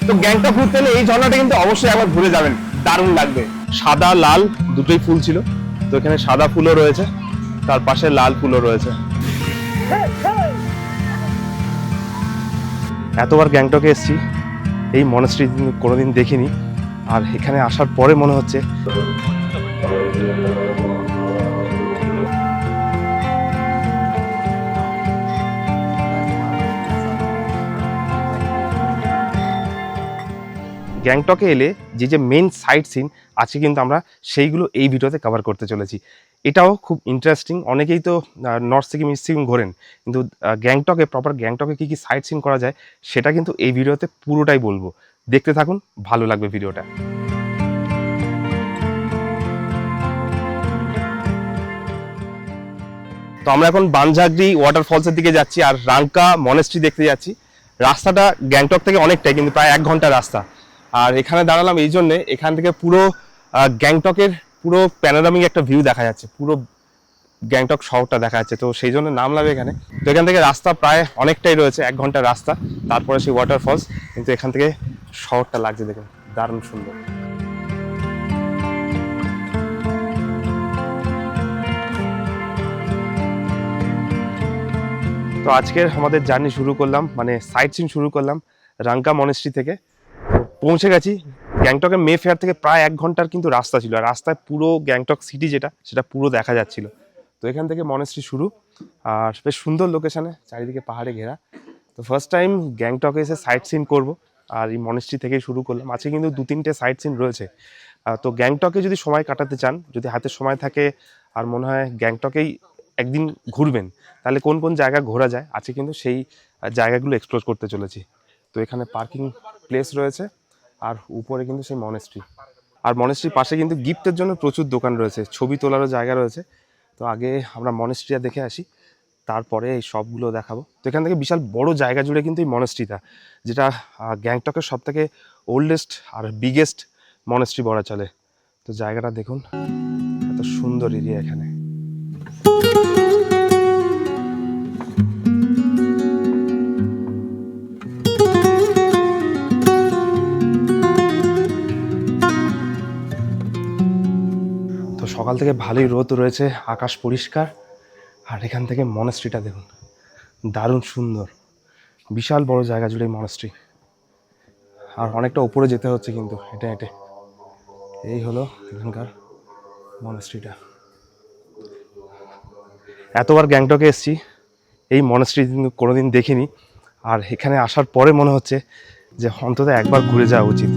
তো গ্যাংটক ঘুরতে এলে এই ঝর্ণাটা কিন্তু অবশ্যই একবার ঘুরে যাবেন, দারুণ লাগবে। সাদা লাল দুটোই ফুল ছিল, তো এখানে সাদা ফুলও রয়েছে, তার পাশে লাল ফুলও রয়েছে। এতবার গ্যাংটকে এসেছি, এই মনেস্ট্রি কোনোদিন দেখিনি, আর এখানে আসার পরে মনে হচ্ছে গ্যাংটকে এলে যে মেন সাইট সিন আছে কিন্তু আমরা সেইগুলো এই ভিডিওতে কভার করতে চলেছি। এটাও খুব ইন্টারেস্টিং। অনেকেই তো নর্থ সিকিম ইস্ট সিকিম ঘোরেন, কিন্তু গ্যাংটকে প্রপার গ্যাংটকে কী কী সাইট সিন করা যায় সেটা কিন্তু এই ভিডিওতে পুরোটাই বলবো। দেখতে থাকুন, ভালো লাগবে ভিডিওটা। তো আমরা এখন বানঝাগরি ওয়াটারফলসের দিকে যাচ্ছি আর রাংকা মনেস্ট্রি দেখতে যাচ্ছি। রাস্তাটা গ্যাংটক থেকে অনেকটাই, কিন্তু প্রায় 1 ঘন্টা রাস্তা। আর এখানে দাঁড়ালাম এই জন্যে, এখান থেকে পুরো গ্যাংটকের পুরো প্যানোরামিক একটা ভিউ দেখা যাচ্ছে, পুরো গ্যাংটক শহরটা দেখা যাচ্ছে, তো সেই জন্য নামলাম এখানে। তো এখান থেকে রাস্তা প্রায় অনেকটাই রয়েছে, 1 ঘন্টার রাস্তা, তারপরে সেই ওয়াটারফলস। কিন্তু এখান থেকে শহরটা লাগছে দেখুন, দারুণ সুন্দর। তো আজকের আমাদের জার্নি শুরু করলাম, মানে সাইট সিন শুরু করলাম রাংকা মনেস্ট্রি থেকে। পৌঁছে গেছি গ্যাংটকের মে ফেয়ার থেকে প্রায় 1 ঘন্টার কিন্তু রাস্তা ছিল, আর রাস্তায় পুরো গ্যাংটক সিটি যেটা সেটা পুরো দেখা যাচ্ছিল। তো এখান থেকে মনেস্ট্রি শুরু, আর বেশ সুন্দর লোকেশনে, চারিদিকে পাহাড়ে ঘেরা। তো ফার্স্ট টাইম গ্যাংটকে এসে সাইট সিন করবো, আর এই মনেস্ট্রি থেকেই শুরু করলাম। আজকে কিন্তু 2-3টে সাইট সিন রয়েছে। তো গ্যাংটকে যদি সময় কাটাতে চান, যদি হাতে সময় থাকে আর মনে হয় গ্যাংটকেই একদিন ঘুরবেন, তাহলে কোন কোন জায়গা ঘোরা যায় আজকে কিন্তু সেই জায়গাগুলো এক্সপ্লোর করতে চলেছি। তো এখানে পার্কিং প্লেস রয়েছে, আর উপরে কিন্তু সেই মনেস্ট্রি, আর মনেস্ট্রির পাশে কিন্তু গিফটের জন্য প্রচুর দোকান রয়েছে, ছবি তোলারও জায়গা রয়েছে। তো আগে আমরা মনেস্ট্রিটা দেখে আসি, তারপরে এই সবগুলো দেখাবো। তো এখান থেকে বিশাল বড় জায়গা জুড়ে কিন্তু এই মনেস্ট্রিটা, যেটা গ্যাংটকের সব থেকে ওল্ডেস্ট আর বিগেস্ট মনেস্ট্রি বলা চলে। তো জায়গাটা দেখুন, এত সুন্দর এরিয়া এখানে। সকাল থেকে ভালোই রোদ রয়েছে, আকাশ পরিষ্কার, আর এখান থেকে মনেস্ট্রিটা দেখুন, দারুণ সুন্দর, বিশাল বড় জায়গা জুড়ে মনেস্ট্রি। আর অনেকটা উপরে যেতে হচ্ছে কিন্তু হেঁটে হেঁটে। এই হলো এখানকার মনেস্ট্রিটা। এতবার গ্যাংটকে এসেছি, এই মনেস্ট্রি কিন্তু কোনোদিন দেখিনি, আর এখানে আসার পরে মনে হচ্ছে যে অন্তত একবার ঘুরে যাওয়া উচিত।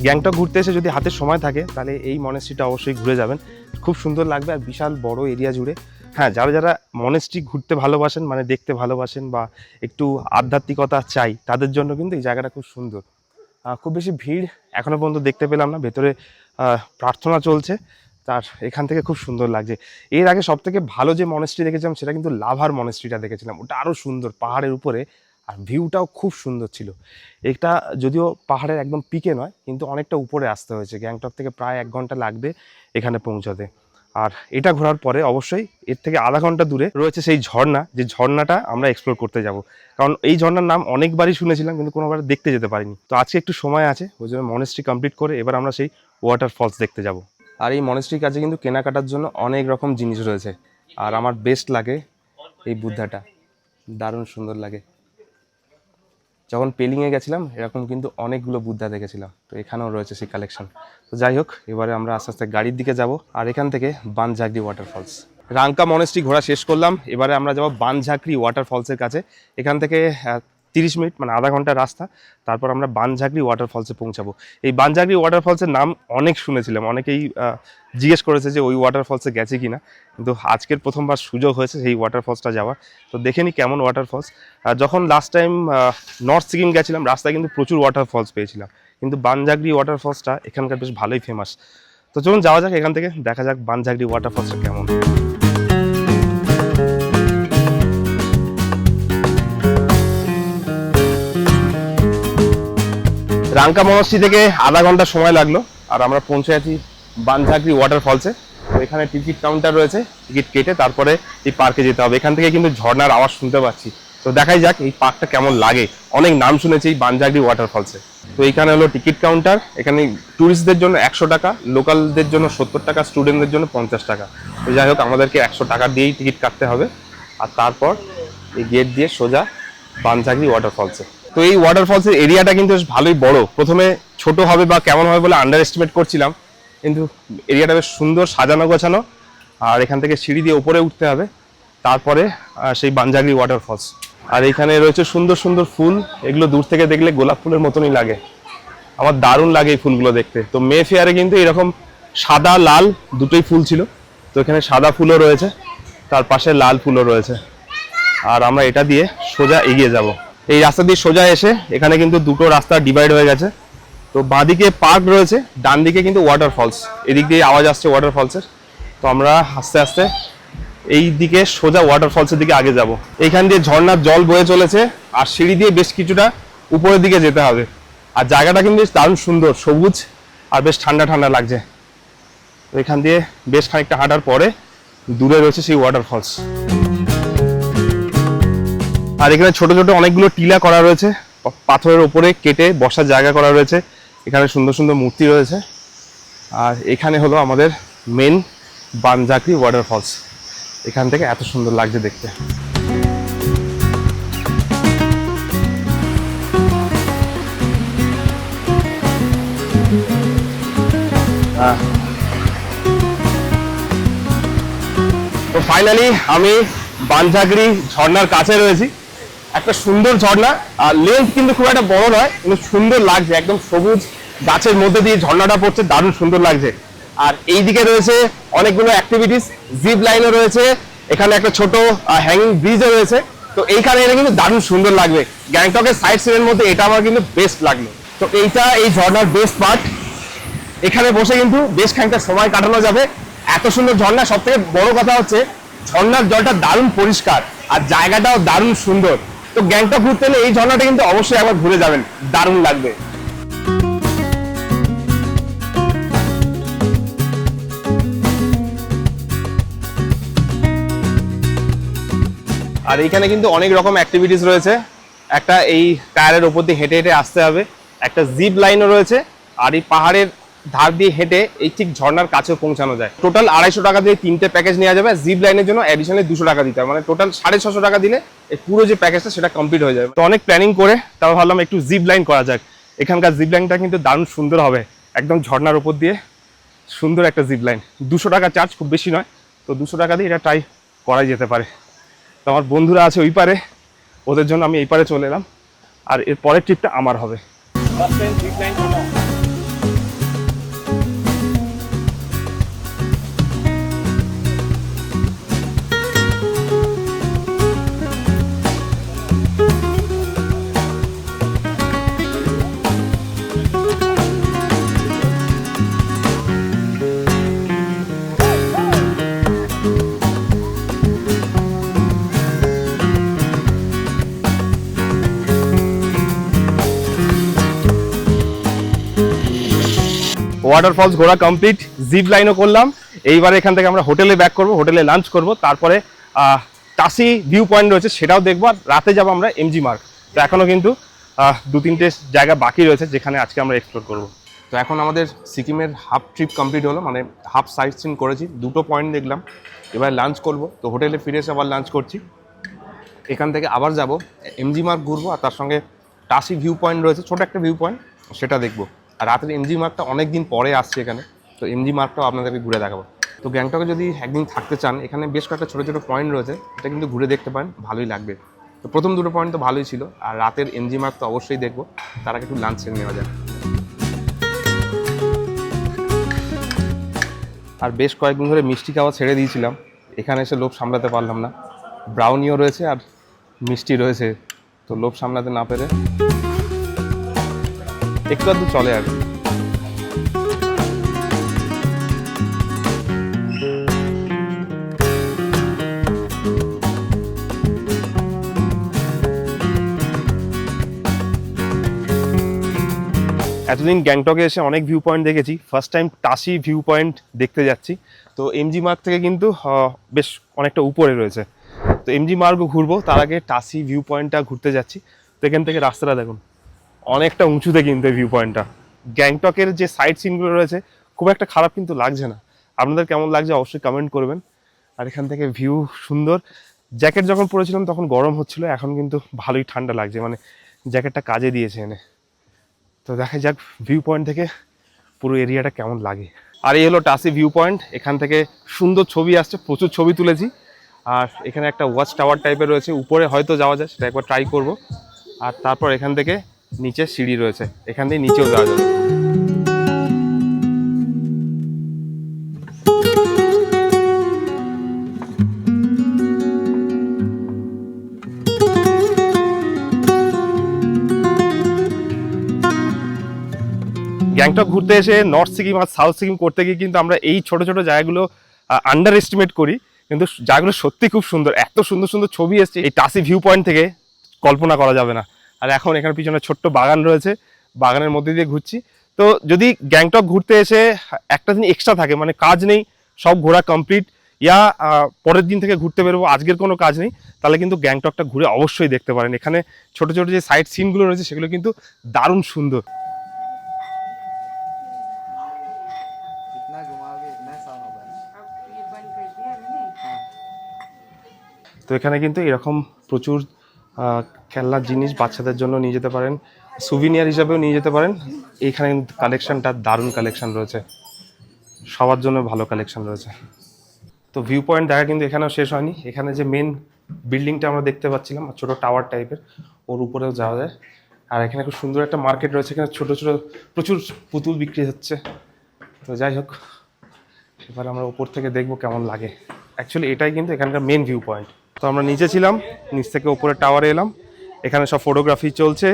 গ্যাংটক ঘুরতে এসে যদি হাতে সময় থাকে তাহলে এই মনেস্ট্রিটা অবশ্যই ঘুরে যাবেন, খুব সুন্দর লাগবে, আর বিশাল বড় এরিয়া জুড়ে। হ্যাঁ, যারা যারা মনেস্ট্রি ঘুরতে ভালোবাসেন, মানে দেখতে ভালোবাসেন, বা একটু আধ্যাত্মিকতা চাই, তাদের জন্য কিন্তু এই জায়গাটা খুব সুন্দর। খুব বেশি ভিড় এখনো পর্যন্ত দেখতে পেলাম না, ভেতরে প্রার্থনা চলছে, তার এখান থেকে খুব সুন্দর লাগছে। এর আগে সব থেকে ভালো যে মনেস্ট্রি দেখেছিলাম সেটা কিন্তু লাভার মনেস্ট্রিটা দেখেছিলাম, ওটা আরও সুন্দর, পাহাড়ের উপরে, আর ভিউটাও খুব সুন্দর ছিল। এটা যদিও পাহাড়ের একদম পিকে নয়, কিন্তু অনেকটা উপরে আসতে হয়েছে, গ্যাংটক থেকে প্রায় 1 ঘন্টা লাগবে এখানে পৌঁছাতে। আর এটা ঘোরার পরে অবশ্যই এর থেকে আধা ঘন্টা দূরে রয়েছে সেই ঝর্ণা, যে ঝর্ণাটা আমরা এক্সপ্লোর করতে যাব। কারণ এই ঝর্ণার নাম অনেকবারই শুনেছিলাম, কিন্তু কোনোবার দেখতে যেতে পারিনি। তো আজকে একটু সময় আছে, ওই জন্য মনেস্ট্রি কমপ্লিট করে এবার আমরা সেই ওয়াটারফলস দেখতে যাব। আর এই মনেস্ট্রির কাছে কিন্তু কেনাকাটার জন্য অনেক রকম জিনিস রয়েছে, আর আমার বেস্ট লাগে এই বুদ্ধাটা, দারুণ সুন্দর লাগে। যখন পেলিংয়ে গেছিলাম এরকম কিন্তু অনেকগুলো বুদ্ধা দেখেছিলাম, তো এখানেও রয়েছে সেই কালেকশন। তো যাই হোক, এবারে আমরা আস্তে আস্তে গাড়ির দিকে যাব, আর এখান থেকে বানঝাগরি ওয়াটারফলস। রাংকা মনেস্ট্রি ঘোরা শেষ করলাম, এবারে আমরা যাব বানঝাগরি ওয়াটারফলসের কাছে। এখান থেকে 30 মিনিট, মানে আধা ঘন্টার রাস্তা, তারপর আমরা বানঝাগরি ওয়াটারফলসে পৌঁছাবো। এই বানঝাগরি ওয়াটারফলসের নাম অনেক শুনেছিলাম, অনেকেই জিজ্ঞেস করেছে যে ওই ওয়াটারফলসে গেছে কিনা, কিন্তু আজকের প্রথমবার সুযোগ হয়েছে সেই ওয়াটারফলসটা যাওয়ার। তো দেখে নি কেমন ওয়াটারফলস। যখন লাস্ট টাইম নর্থ সিকিম গেছিলাম রাস্তায় কিন্তু প্রচুর ওয়াটারফলস পেয়েছিলাম, কিন্তু বানঝাগরি ওয়াটারফলসটা এখানকার বেশ ভালোই ফেমাস। তো চলুন যাওয়া যাক, এখান থেকে দেখা যাক বানঝাগড়ি ওয়াটারফলসটা কেমন। রাঙ্কা মনস্ট্রি থেকে আধা ঘন্টা সময় লাগলো, আর আমরা পৌঁছে আছি বানঝাগড়ি ওয়াটারফলসে। তো এখানে টিকিট কাউন্টার রয়েছে, টিকিট কেটে তারপরে এই পার্কে যেতে হবে। এখান থেকে কিন্তু ঝর্ণার আওয়াজ শুনতে পাচ্ছি। তো দেখাই যাক এই পার্কটা কেমন লাগে। অনেক নাম শুনেছি এই বানঝাগড়ি ওয়াটারফলসে। তো এখানে হলো টিকিট কাউন্টার। এখানে ট্যুরিস্টদের জন্য 100 টাকা, লোকালদের জন্য 70 টাকা, স্টুডেন্টদের জন্য 50 টাকা। তো যাই হোক, আমাদেরকে 100 টাকা দিয়েই টিকিট কাটতে হবে। আর তারপর এই গেট দিয়ে সোজা বানঝাগড়ি ওয়াটারফলসে। তো এই ওয়াটারফলসের এরিয়াটা কিন্তু বেশ ভালোই বড়। প্রথমে ছোট হবে বা কেমন হবে বলে আন্ডার এস্টিমেট করছিলাম, কিন্তু এরিয়াটা বেশ সুন্দর, সাজানো গোছানো। আর এখান থেকে সিঁড়ি দিয়ে উপরে উঠতে হবে, তারপরে সেই বানঝাগড়ি ওয়াটারফলস। আর এখানে রয়েছে সুন্দর সুন্দর ফুল, এগুলো দূর থেকে দেখলে গোলাপ ফুলের মতনই লাগে। আমার দারুণ লাগে এই ফুলগুলো দেখতে। তো মে ফেয়ারে কিন্তু এরকম সাদা লাল দুটোই ফুল ছিল। তো এখানে সাদা ফুলও রয়েছে, তার পাশে লাল ফুলও রয়েছে। আর আমরা এটা দিয়ে সোজা এগিয়ে যাব। এই রাস্তা দিয়ে সোজা এসে এখানে কিন্তু দুটো রাস্তা ডিভাইড হয়ে গেছে। তো বাঁদিকে পার্ক রয়েছে, ডান দিকে কিন্তু ওয়াটারফলস। এদিক দিয়ে আওয়াজ আসছে ওয়াটারফলসের। তো আমরা আস্তে আস্তে এই দিকে সোজা ওয়াটারফলসের দিকে আগে যাব। এইখান দিয়ে ঝর্ণার জল বয়ে চলেছে, আর সিঁড়ি দিয়ে বেশ কিছুটা উপরের দিকে যেতে হবে। আর জায়গাটা কিন্তু বেশ দারুণ সুন্দর, সবুজ আর বেশ ঠান্ডা ঠান্ডা লাগছে। তো এখান দিয়ে বেশ খানিকটা হাঁটার পরে দূরে রয়েছে সেই ওয়াটারফলস। আর এখানে ছোট ছোট অনেকগুলো টিলা করা রয়েছে, পাথরের উপরে কেটে বসার জায়গা করা রয়েছে। এখানে সুন্দর সুন্দর মূর্তি রয়েছে। আর এখানে হলো আমাদের মেন বানঝাগড়ি ওয়াটারফলস। এখান থেকে এত সুন্দর লাগছে দেখতে। তো ফাইনালি আমি বানঝাগড়ি ঝর্ণার কাছে রয়েছি। একটা সুন্দর ঝর্ণা, আর লেন্থ কিন্তু খুব একটা বড় নয়, কিন্তু সুন্দর লাগছে। একদম সবুজ গাছের মধ্যে দিয়ে ঝর্ণাটা পড়ছে, দারুণ সুন্দর লাগছে। আর এইদিকে রয়েছে অনেকগুলো অ্যাক্টিভিটিস, জিপ লাইনও রয়েছে, এখানে একটা ছোট হ্যাঙ্গিং ব্রিজও রয়েছে। তো এইখানে এলে কিন্তু দারুণ সুন্দর লাগবে। গ্যাংটকের সাইড সিনের মধ্যে এটা আমার কিন্তু বেস্ট লাগলো। তো এইটা এই ঝর্ণার বেস্ট পার্ট। এখানে বসে কিন্তু বেশ খানিকটা সময় কাটানো যাবে। এত সুন্দর ঝর্ণা, সব থেকে বড় কথা হচ্ছে ঝর্ণার জলটা দারুণ পরিষ্কার, আর জায়গাটাও দারুণ সুন্দর। তো গ্যাংটক ঘুরতে এলে এই ঝর্ণাটা কিন্তু অবশ্যই একবার ঘুরে যাবেন, দারুণ লাগবে। আর এইখানে কিন্তু অনেক রকম অ্যাক্টিভিটিস রয়েছে। একটা এই টায়ারের ওপর দিয়ে হেঁটে হেঁটে আসতে হবে, একটা জিপ লাইনও রয়েছে। আর এই পাহাড়ের ধার দিয়ে হেঁটে এই ঠিক ঝর্ণার কাছেও পৌঁছানো যায়। টোটাল 250 টাকা দিয়ে 3টে প্যাকেজ নেওয়া যাবে। জিপ লাইনের জন্য অ্যাডিশনালি 200 টাকা দিতে হবে, মানে টোটাল 650 টাকা দিলে এই পুরো যে প্যাকেজটা সেটা কমপ্লিট হয়ে যাবে। তো অনেক প্ল্যানিং করে তাও ভাবলাম একটু জিপ লাইন করা যাক। এখানকার জিপ লাইনটা কিন্তু দারুণ সুন্দর হবে, একদম ঝর্ণার উপর দিয়ে সুন্দর একটা জিপ লাইন। 200 টাকা চার্জ, খুব বেশি নয়। তো 200 টাকা দিয়ে এটা ট্রাই করাই যেতে পারে। তো আমার বন্ধুরা আছে ওই পারে, ওদের জন্য আমি এই পারে চলে এলাম। আর এর পরের ট্রিপটা আমার হবে। ওয়াটারফলস ঘোরা কমপ্লিট, জিপ লাইনও করলাম। এইবারে এখান থেকে আমরা হোটেলে ব্যাক করব, হোটেলে লাঞ্চ করব, তারপরে টাসি ভিউ পয়েন্ট রয়েছে সেটাও দেখবো। আর রাতে যাবো আমরা এমজি মার্গ। তো এখনো কিন্তু 2-3টে জায়গা বাকি রয়েছে যেখানে আজকে আমরা এক্সপ্লোর করব। তো এখন আমাদের সিকিমের হাফ ট্রিপ কমপ্লিট হলো, মানে হাফ সাইট সিন করেছি, 2টো পয়েন্ট দেখলাম। এবার লাঞ্চ করব। তো হোটেলে ফিরে এসে আবার লাঞ্চ করছি। এখান থেকে আবার যাব এমজি মার্গ ঘুরবো, আর তার সঙ্গে টাসি ভিউ পয়েন্ট রয়েছে, ছোট একটা ভিউ পয়েন্ট, সেটা দেখবো। আর রাতের এমজি মার্গটা অনেক দিন পরে আসছে এখানে, তো এমজি মার্গটাও আপনাদেরকে ঘুরে দেখাবো। তো গ্যাংটকে যদি একদিন থাকতে চান, এখানে বেশ কয়েকটা ছোটো ছোটো পয়েন্ট রয়েছে, এটা কিন্তু ঘুরে দেখতে পারেন, ভালোই লাগবে। তো প্রথম 2টো পয়েন্ট তো ভালোই ছিল, আর রাতের এমজি মার্গ তো অবশ্যই দেখবো। তার আগে একটু লাঞ্চ সেরে নেওয়া যায়। আর বেশ কয়েকদিন ধরে মিষ্টি খাওয়া ছেড়ে দিয়েছিলাম, এখানে এসে লোভ সামলাতে পারলাম না। ব্রাউনিও রয়েছে আর মিষ্টি রয়েছে, তো লোভ সামলাতে না পেরে একটু আধটু চলে আর। এতদিন গ্যাংটকে এসে অনেক ভিউ পয়েন্ট দেখেছি, ফার্স্ট টাইম টাসি ভিউ পয়েন্ট দেখতে যাচ্ছি। তো এমজি মার্গ থেকে কিন্তু বেশ অনেকটা উপরে রয়েছে, তো এমজি মার্গও ঘুরবো, তার আগে টাসি ভিউ পয়েন্টটা ঘুরতে যাচ্ছি। তো এখান থেকে রাস্তাটা দেখুন, অনেকটা উঁচুতে কিন্তু ভিউ পয়েন্টটা। গ্যাংটকের যে সাইড সিনগুলো রয়েছে খুব একটা খারাপ কিন্তু লাগছে না। আপনাদের কেমন লাগছে অবশ্যই কমেন্ট করবেন। আর এখান থেকে ভিউ সুন্দর। জ্যাকেট যখন পরেছিলাম তখন গরম হচ্ছিল, এখন কিন্তু ভালোই ঠান্ডা লাগছে, মানে জ্যাকেটটা কাজে দিয়েছে এনে। তো দেখা যাক ভিউ পয়েন্ট থেকে পুরো এরিয়াটা কেমন লাগে। আর এই হলো টাসি ভিউ পয়েন্ট, এখান থেকে সুন্দর ছবি আসছে, প্রচুর ছবি তুলেছি। আর এখানে একটা ওয়াচ টাওয়ার টাইপের রয়েছে, উপরে হয়তো যাওয়া যায়, সেটা একবার ট্রাই করব। আর তারপর এখান থেকে নিচে সিঁড়ি রয়েছে, এখান থেকে নিচেও যাওয়া যাবে। গ্যাংটক ঘুরতে এসে নর্থ সিকিম আর সাউথ সিকিম করতে গিয়ে কিন্তু আমরা এই ছোট ছোট জায়গাগুলো আন্ডার এস্টিমেট করি, কিন্তু জায়গাগুলো সত্যি খুব সুন্দর। এত সুন্দর সুন্দর ছবি এসছে এই টাসি ভিউ পয়েন্ট থেকে, কল্পনা করা যাবে না। আর এখন এখানে পিছনে ছোট্ট বাগান রয়েছে, বাগানের মধ্যে দিয়ে ঘুরছি। তো যদি গ্যাংটক ঘুরতে এসে একটা দিন এক্সট্রা থাকে, মানে কাজ নেই, সব ঘোরা কমপ্লিট, ইয়া পরের দিন থেকে ঘুরতে বেরোবো, আজকের কোনো কাজ নেই, তাহলে কিন্তু গ্যাংটকটা ঘুরে অবশ্যই দেখতে পারেন। এখানে ছোট ছোট যে সাইড সিনগুলো রয়েছে সেগুলো কিন্তু দারুণ সুন্দর। তো এখানে কিন্তু এরকম প্রচুর খেলনার জিনিস বাচ্চাদের জন্য নিয়ে যেতে পারেন, সুভিনিয়ার হিসাবেও নিয়ে যেতে পারেন। এইখানে কিন্তু কালেকশনটা দারুণ কালেকশন রয়েছে, সবার জন্য ভালো কালেকশন রয়েছে। তো ভিউ পয়েন্ট দেখা কিন্তু এখানেও শেষ হয়নি, এখানে যে মেন বিল্ডিংটা আমরা দেখতে পাচ্ছিলাম ছোটো টাওয়ার টাইপের, ওর উপরেও যাওয়া যায়। আর এখানে খুব সুন্দর একটা মার্কেট রয়েছে, এখানে ছোটো ছোটো প্রচুর পুতুল বিক্রি হচ্ছে। তো যাই হোক, এবার আমরা উপর থেকে দেখবো কেমন লাগে। অ্যাকচুয়ালি এটাই কিন্তু এখানকার মেন ভিউ পয়েন্ট। তো আমরা নিচে ছিলাম, নিচ থেকে উপরে টাওয়ারে এলাম, এখানে সব ফটোগ্রাফি চলছে,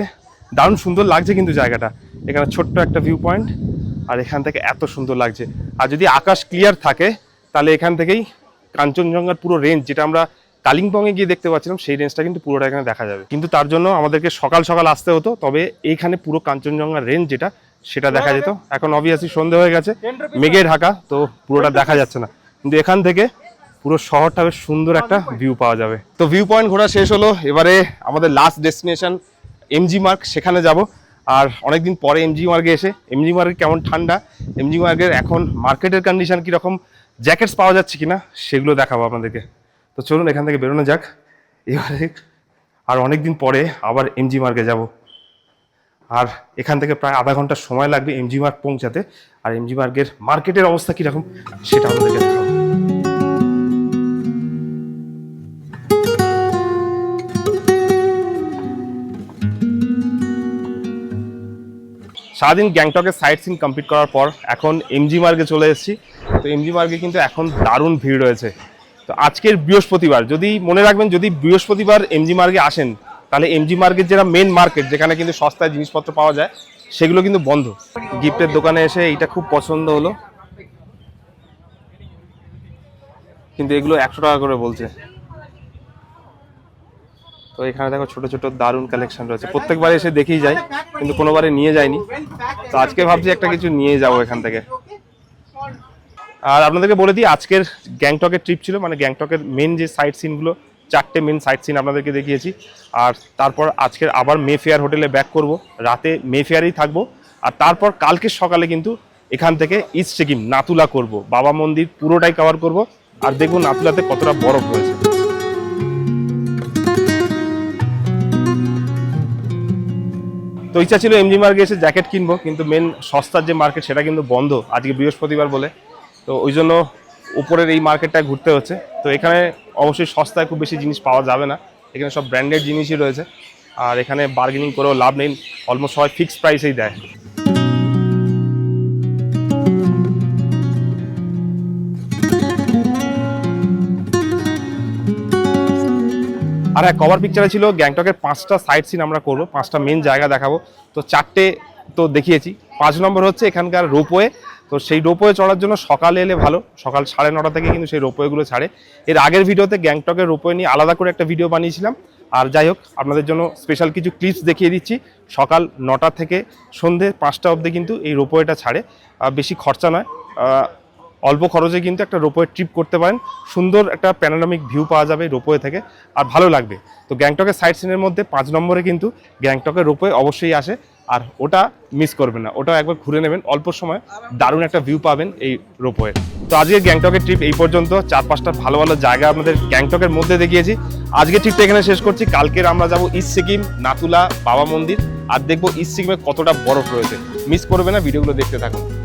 দারুণ সুন্দর লাগছে কিন্তু জায়গাটা। এখানে ছোট্ট একটা ভিউ পয়েন্ট, আর এখান থেকে এত সুন্দর লাগছে। আর যদি আকাশ ক্লিয়ার থাকে তাহলে এখান থেকেই কাঞ্চনজঙ্ঘার পুরো রেঞ্জ, যেটা আমরা কালিম্পংয়ে গিয়ে দেখতে পাচ্ছিলাম, সেই রেঞ্জটা কিন্তু পুরোটা এখানে দেখা যাবে। কিন্তু তার জন্য আমাদেরকে সকাল সকাল আসতে হতো, তবে এইখানে পুরো কাঞ্চনজঙ্ঘার রেঞ্জ যেটা সেটা দেখা যেত। এখন অবভিয়াসলি সন্ধে হয়ে গেছে, মেঘে ঢাকা, তো পুরোটা দেখা যাচ্ছে না, কিন্তু এখান থেকে পুরো শহরটা বেশ সুন্দর একটা ভিউ পাওয়া যাবে। তো ভিউ পয়েন্ট ঘোরা শেষ হলো, এবারে আমাদের লাস্ট ডেস্টিনেশন এমজি মার্গ, সেখানে যাব। আর অনেকদিন পরে এমজি মার্গে এসে, এমজি মার্গে কেমন ঠান্ডা, এমজি মার্গের এখন মার্কেটের কন্ডিশন কীরকম, জ্যাকেটস পাওয়া যাচ্ছে কিনা সেগুলো দেখাবো আপনাদেরকে। তো চলুন এখান থেকে বেরোনো যাক এবারে। আর অনেকদিন পরে আবার এমজি মার্গে যাব, আর এখান থেকে প্রায় আধা ঘন্টা সময় লাগবে এমজি মার্গ পৌঁছাতে। আর এমজি মার্গের মার্কেটের অবস্থা কীরকম সেটা আপনাদেরকে দেখাবো। সারাদিন গ্যাংটকের সাইট সিন কমপ্লিট করার পর এখন এমজি মার্গে চলে এসেছি। তো এমজি মার্গে কিন্তু এখন দারুণ ভিড় রয়েছে। তো আজকের বৃহস্পতিবার, যদি মনে রাখবেন, যদি বৃহস্পতিবার এমজি মার্গে আসেন তাহলে এমজি মার্গের যেটা মেন মার্কেট, যেখানে কিন্তু সস্তায় জিনিসপত্র পাওয়া যায়, সেগুলো কিন্তু বন্ধ। গিফটের দোকানে এসে এইটা খুব পছন্দ হলো, কিন্তু এগুলো 100 টাকা করে বলছে। তো এখানে দেখো ছোট ছোট দারুণ কালেকশন রয়েছে, প্রত্যেকবার এসে দেখেই যাই, কিন্তু কোনোবারে নিয়ে যাইনি। তো আজকে ভাবছি একটা কিছু নিয়ে যাবো এখান থেকে। আর আপনাদেরকে বলে দিই, আজকের গ্যাংটকের ট্রিপ ছিল, মানে গ্যাংটকের মেন যে সাইট সিনগুলো, 4টে মেন সাইট সিন আপনাদেরকে দেখিয়েছি। আর তারপর আজকের আবার মে ফেয়ার হোটেলে ব্যাক করব, রাতে মে ফেয়ারেই থাকবো। আর তারপর কালকে সকালে কিন্তু এখান থেকে ইস্ট সিকিম নাতুলা করব, বাবা মন্দির পুরোটাই কভার করব। আর দেখবো নাতুলাতে কতটা বরফ হয়েছে। তো ইচ্ছা ছিল এমজি মার্গে এসে জ্যাকেট কিনবো, কিন্তু মেন সস্তার যে মার্কেট সেটা কিন্তু বন্ধ আজকে বৃহস্পতিবার বলে। তো ওই জন্য উপরের এই মার্কেটটায় ঘুরতে হচ্ছে। তো এখানে অবশ্যই সস্তায় খুব বেশি জিনিস পাওয়া যাবে না, এখানে সব ব্র্যান্ডেড জিনিসই রয়েছে। আর এখানে বার্গেনিং করেও লাভ নেই, অলমোস্ট সবাই ফিক্সড প্রাইসেই দেয়। আর হ্যাঁ, কভার পিকচারে ছিল গ্যাংটকের 5টা সাইট সিন আমরা করবো, 5টা মেন জায়গা দেখাবো। তো 4টে তো দেখিয়েছি, 5 নম্বর হচ্ছে এখানকার রোপওয়ে। তো সেই রোপওয়ে চড়ার জন্য সকালে এলে ভালো, সকাল 9:30 থেকে কিন্তু সেই রোপওয়েগুলো ছাড়ে। এর আগের ভিডিওতে গ্যাংটকের রোপওয়ে নিয়ে আলাদা করে একটা ভিডিও বানিয়েছিলাম। আর যাই হোক, আপনাদের জন্য স্পেশাল কিছু ক্লিপস দেখিয়ে দিচ্ছি, সকাল 9টা থেকে সন্ধে 5টা অবধি কিন্তু এই রোপওয়েটা ছাড়ে। বেশি খরচা নয়, অল্প খরচে কিন্তু একটা রোপওয়ে ট্রিপ করতে পারেন। সুন্দর একটা প্যানোরামিক ভিউ পাওয়া যাবে রোপওয়ে থেকে, আর ভালো লাগবে। তো গ্যাংটকের সাইট সিনের মধ্যে 5 নম্বরে কিন্তু গ্যাংটকের রোপওয়ে অবশ্যই আসে, আর ওটা মিস করবেন না, ওটাও একবার ঘুরে নেবেন। অল্প সময় দারুণ একটা ভিউ পাবেন এই রোপওয়ে। তো আজকে গ্যাংটকের ট্রিপ এই পর্যন্ত। 4-5টা ভালো ভালো জায়গা আমাদের গ্যাংটকের মধ্যে দেখিয়েছি। আজকে ট্রিপটা এখানে শেষ করছি। কালকের আমরা যাব ইস্ট সিকিম, নাতুলা বাবা মন্দির, আর দেখবো ইস্ট সিকিমে কতটা বরফ রয়েছে। মিস করবে না, ভিডিওগুলো দেখতে থাকুন।